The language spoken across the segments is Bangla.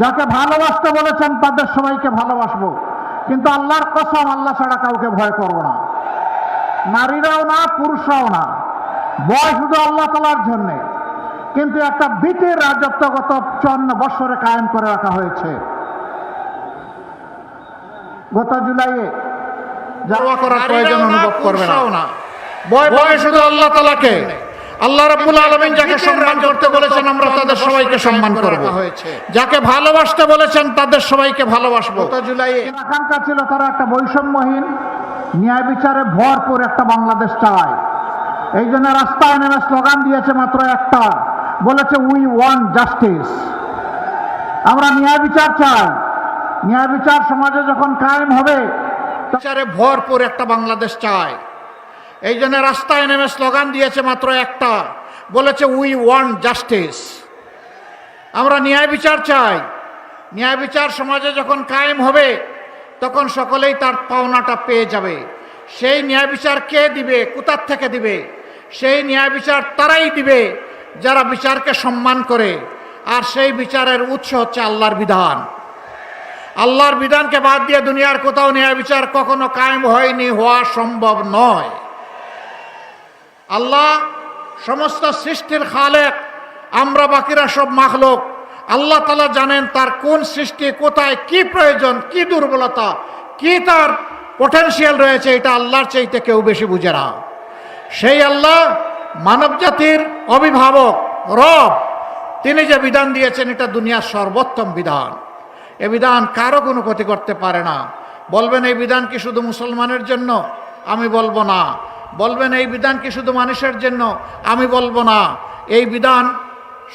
যাকে ভালোবাসতে বলেছেন তাদের সবাইকে ভালোবাসবো, কিন্তু আল্লাহর কসম আল্লাহ ছাড়া কাউকে ভয় করব না। নারীরাও না, পুরুষরাও না, ভয় শুধু আল্লাহ তাআলার জন্যে। কিন্তু একটা বিটির রাজত্ব গত 54 বছরে কায়েম করে রাখা হয়েছে। গত জুলাইয়ে যাওয়া করার প্রয়োজন অনুভব করবে না। ভয় শুধু আল্লাহ তাআলাকে। আল্লাহ রাব্বুল আলামিন যাকে সম্মান করতে বলেছেন আমরা তাদের সবাইকে সম্মান করব, যাকে ভালোবাসতে বলেছেন তাদের সবাইকে ভালোবাসবো। গত জুলাইয়ে আকাঙ্ক্ষা ছিল তারা একটা বৈষম্যহীন ন্যায় বিচারে ভরপুর একটা বাংলাদেশ চায়। এই জন্য রাস্তায় নেমে স্লোগান দিয়েছে মাত্র একটা, বলেছে উই ওয়ান্ট জাস্টিস। আমরা ন্যায় বিচার চাই। ন্যায় বিচার সমাজে যখন কায়েম হবে, বিচারে ভরপুর একটা বাংলাদেশ চায়। এই জন্য রাস্তায় নেমে স্লোগান দিয়েছে মাত্র একটা, বলেছে উই ওয়ান্ট জাস্টিস। আমরা ন্যায় বিচার চাই। ন্যায় বিচার সমাজে যখন কায়েম হবে তখন সকলেই তার পাওনাটা পেয়ে যাবে। সেই ন্যায় বিচার কে দিবে, কোথার থেকে দিবে? সেই ন্যায় বিচার তারাই দিবে যারা বিচারকে সম্মান করে। আর সেই বিচারের উৎস হচ্ছে আল্লাহর বিধান। আল্লাহর বিধানকে বাদ দিয়ে দুনিয়ার কোথাও ন্যায় বিচার কখনো কায়েম হয়নি, হওয়া সম্ভব নয়। আল্লাহ সমস্ত সৃষ্টির খালেক, আমরা বাকিরা সব মাখলুক। আল্লাহ তাআলা জানেন তার কোন সৃষ্টি কোথায় কি প্রয়োজন, কি দুর্বলতা, কি তার পটেনশিয়াল রয়েছে, এটা আল্লাহর চাইতে কেউ বেশি বুঝে না। সেই আল্লাহ মানব জাতির অভিভাবক, রব, তিনি যে বিধান দিয়েছেন এটা দুনিয়ার সর্বোত্তম বিধান। এ বিধান কারো কোনো ক্ষতি করতে পারে না। বলবেন এই বিধান কি শুধু মুসলমানের জন্য? আমি বলবো না। বলবেন এই বিধান কি শুধু মানুষের জন্য? আমি বলবো না। এই বিধান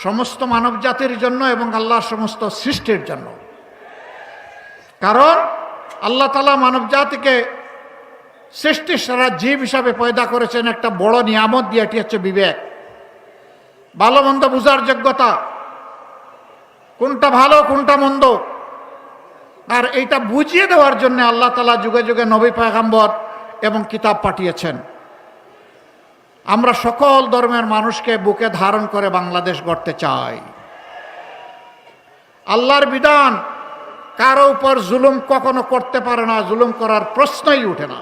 সমস্ত মানব জাতির জন্য এবং আল্লাহর সমস্ত সৃষ্টির জন্য। কারণ আল্লাহ তাআলা মানব জাতিকে সৃষ্টির সারা জীব হিসাবে পয়দা করেছেন একটা বড় নিয়ামত দিয়ে, এটি হচ্ছে বিবেক, ভালো মন্দ বুঝার যোগ্যতা, কোনটা ভালো কোনটা মন্দ। আর এইটা বুঝিয়ে দেওয়ার জন্য আল্লাহ তাআলা যুগে যুগে নবী পয়গম্বর এবং কিতাব পাঠিয়েছেন। আমরা সকল ধর্মের মানুষকে বুকে ধারণ করে বাংলাদেশ গড়তে চাই। আল্লাহর বিধান কারো উপর জুলুম কখনো করতে পারে না, জুলুম করার প্রশ্নই উঠে না।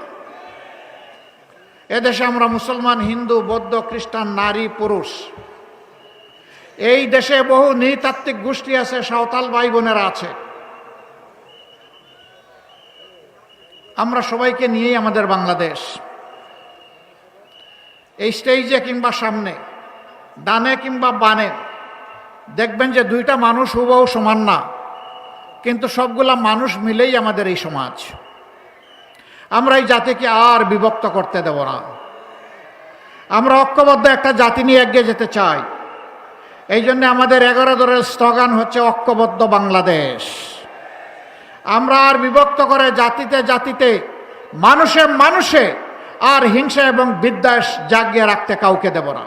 এদেশে আমরা মুসলমান, হিন্দু, বৌদ্ধ, খ্রিস্টান, নারী, পুরুষ, এই দেশে বহু নৃতাত্ত্বিক গোষ্ঠী আছে, সাঁওতাল ভাই বোনেরা আছে। আমরা সবাইকে নিয়েই আমাদের বাংলাদেশ। এই স্টেজে কিংবা সামনে, ডানে কিংবা বানে, দেখবেন যে দুইটা মানুষ হুবহু সমান না, কিন্তু সবগুলা মানুষ মিলেই আমাদের এই সমাজ। আমরা এই জাতিকে আর বিভক্ত করতে দেব না। আমরা ঐক্যবদ্ধ একটা জাতি নিয়ে এগিয়ে যেতে চাই। এই জন্য আমাদের 11 দলের স্লোগান হচ্ছে ঐক্যবদ্ধ বাংলাদেশ। আমরা আর বিভক্ত করে জাতিতে জাতিতে, মানুষে মানুষে আর হিংসা এবং বিদ্বেষ জাগিয়ে রাখতে কাউকে দেব না।